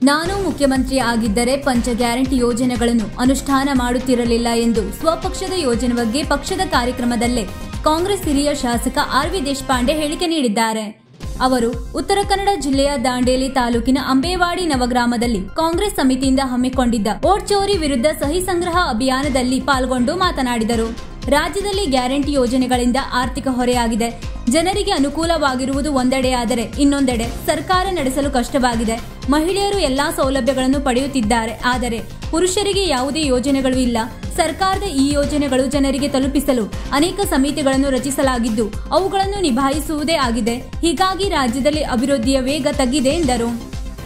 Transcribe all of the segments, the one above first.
ನಾನು ಮುಖ್ಯಮಂತ್ರಿ ಆಗಿದ್ದರೆ ಪಂಚ ಗ್ಯಾರಂಟಿ ಯೋಜನೆಗಳನ್ನು ಅನುಷ್ಠಾನ ಮಾಡುತ್ತಿರಲಿಲ್ಲ ಎಂದು ಸ್ವಪಕ್ಷದ ಯೋಜನೆ ಬಗ್ಗೆ ಪಕ್ಷದ ಕಾರ್ಯಕ್ರಮದಲ್ಲೇ ಕಾಂಗ್ರೆಸ್ ಹಿರಿಯ ಶಾಸಕ ಆರ್.ವಿ. ದೇಶಪಾಂಡೆ ಹೇಳಿಕೆ ನೀಡಿದ್ದಾರೆ. ಅವರು ಉತ್ತರ ಕನ್ನಡ ಜಿಲ್ಲೆಯ ದಾಂಡೇಲಿ ತಾಲೂಕಿನ ಅಂಬೇವಾಡಿ ನವಗ್ರಾಮದಲ್ಲಿ ಕಾಂಗ್ರೆಸ್ ಸಮಿತಿಯಿಂದ ಹಮ್ಮಿಕೊಂಡಿದ್ದ ವೋಟ್ ಚೋರಿ ವಿರುದ್ಧ ಸಹಿ ಸಂಗ್ರಹ ಅಭಿಯಾನದಲ್ಲಿ ಪಾಲ್ಗೊಂಡು ಮಾತನಾಡಿದರು. ರಾಜ್ಯದಲ್ಲಿ ಗ್ಯಾರಂಟಿ ಯೋಜನೆಗಳಿಂದ ಆರ್ಥಿಕ ಹೊರೆಯಾಗಿದೆ. ಜನರಿಗೆ ಅನುಕೂಲವಾಗಿರುವುದು ಒಂದೆಡೆಯಾದರೆ ಇನ್ನೊಂದೆಡೆ ಸರ್ಕಾರ ನಡೆಸಲು ಕಷ್ಟವಾಗಿದೆ. ಮಹಿಳೆಯರು ಎಲ್ಲಾ ಸೌಲಭ್ಯಗಳನ್ನು ಪಡೆಯುತ್ತಿದ್ದಾರೆ, ಆದರೆ ಪುರುಷರಿಗೆ ಯಾವುದೇ ಯೋಜನೆಗಳು ಇಲ್ಲ. ಸರ್ಕಾರದ ಈ ಯೋಜನೆಗಳು ಜನರಿಗೆ ತಲುಪಿಸಲು ಅನೇಕ ಸಮಿತಿಗಳನ್ನು ರಚಿಸಲಾಗಿದ್ದು ಅವುಗಳನ್ನು ನಿಭಾಯಿಸುವುದೇ ಆಗಿದೆ. ಹೀಗಾಗಿ ರಾಜ್ಯದಲ್ಲಿ ಅಭಿವೃದ್ಧಿಯ ವೇಗ ತಗ್ಗಿದೆ ಎಂದರು.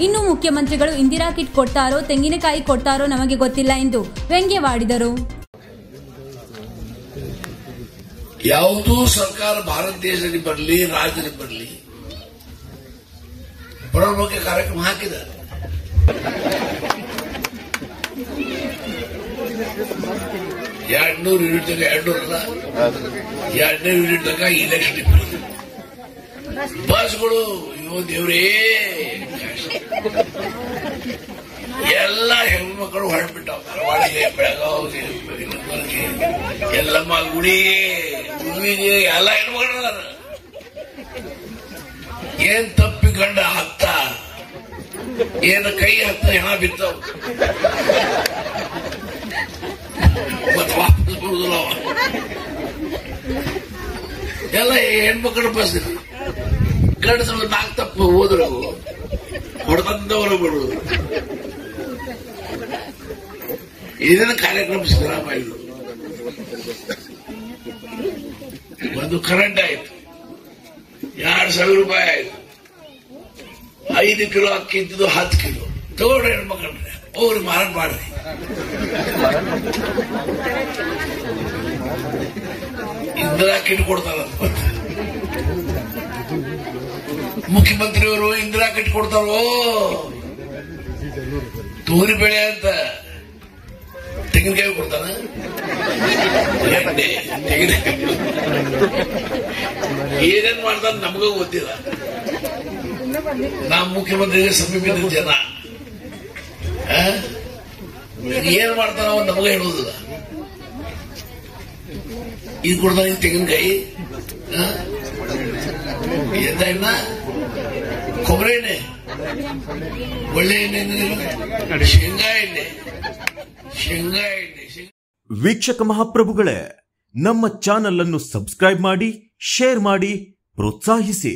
ಇನ್ನು ಮುಖ್ಯಮಂತ್ರಿಗಳು ಇಂದಿರಾ ಕಿಟ್ ಕೊಡ್ತಾರೋ ತೆಂಗಿನಕಾಯಿ ಕೊಡ್ತಾರೋ ನಮಗೆ ಗೊತ್ತಿಲ್ಲ ಎಂದು ವ್ಯಂಗ್ಯವಾಡಿದರು. ಯಾವುದೂ ಸರ್ಕಾರ ಭಾರತ ದೇಶದಲ್ಲಿ ಬರಲಿ, ರಾಜ್ಯದಲ್ಲಿ ಬರಲಿ, ಬರೋ ಬಗ್ಗೆ ಕಾರ್ಯಕ್ರಮ ಹಾಕಿದ್ದಾರೆ. 200 ಯೂನಿಟ್ ತನಕ 200 ಯೂನಿಟ್ ತನಕ ಇಲೆಕ್ಷನ್ ಬಸ್ಗಳು ಇವು ದೇವ್ರೇ ಎಲ್ಲ ಹೆಣ್ಮಕ್ಳು ಹೊರಬಿಟ್ಟಾವ. ಧಾರವಾಡಿಗೆ, ಬೆಳಗಾವಿಗೆ, ಎಲ್ಲಮ್ಮ ಗುಡಿಗೆ, ಹುಡುಗಿಗೆ ಎಲ್ಲ ಹೆಣ್ಮಕ್ಳು ಅದಾರ. ಏನ್ ತಪ್ಪಿಕೊಂಡ ಹತ್ತ ಏನ ಕೈ ಹತ್ತ ಹೆಣ ಬಿತ್ತವ ಮತ್ತೆ ವಾಪಸ್ ಬರುದಿಲ್ಲ. ಎಲ್ಲ ಹೆಣ್ಮಕ್ಳು ಬಸ್ ಗಂಡಸರು 4 ತಪ್ಪು ಹೋದ್ರು ಹೊಡೆದಂತವರು ಬರುವುದು. ಇದನ್ನ ಕಾರ್ಯಕ್ರಮ ಸಿದ್ದರಾಮಯ್ಯ ಒಂದು ಕರೆಂಟ್ ಆಯ್ತು, 2,000 ರೂಪಾಯಿ ಆಯ್ತು. 5 ಕಿಲೋ ಅಕ್ಕಿ ಇದ್ದು 10 ಕಿಲೋ ತಗೊಂಡ್ರೆ ಹೆಣ್ಮಕ್ಳ್ರೆ ಅವ್ರಿಗೆ ಮಾರಾಟ ಮಾಡ್ರಿ. ಇಂದಿರಾ ಕಿಟ್ ಕೊಡ್ತಾರಂತ ಮುಖ್ಯಮಂತ್ರಿಯವರು. ಇಂದಿರಾ ಕಿಟ್ ಕೊಡ್ತಾರೋ ತೂರಿ ಬೆಳೆ ಅಂತ ತೆಂಗಿನಕಾಯಿ ಕೊಡ್ತಾನ. ಏನೇನ್ ಮಾಡ್ತಾರ ನಮಗೂ ಗೊತ್ತಿಲ್ಲ. ನಾವು ಮುಖ್ಯಮಂತ್ರಿಗೆ ಸಮೀಪಿದ ಜನ ಏನ್ ಮಾಡ್ತಾನ ಅವನು ನಮಗ ಹೇಳುವುದಿಲ್ಲ. ಇದು ಕೊಡ್ತಾನೆ ತೆಂಗಿನಕಾಯಿ, ಎಣ್ಣ, ಕೊಬ್ಬರಿ ಎಣ್ಣೆ, ಒಳ್ಳೆ ಎಣ್ಣೆ, ಶೇಂಗಾ ಎಣ್ಣೆ. ವೀಕ್ಷಕ ಮಹಾಪ್ರಭುಗಳೇ, ನಮ್ಮ ಚಾನೆಲ್ ಅನ್ನು ಸಬ್ಸ್ಕ್ರೈಬ್ ಮಾಡಿ, ಶೇರ್ ಮಾಡಿ, ಪ್ರೋತ್ಸಾಹಿಸಿ.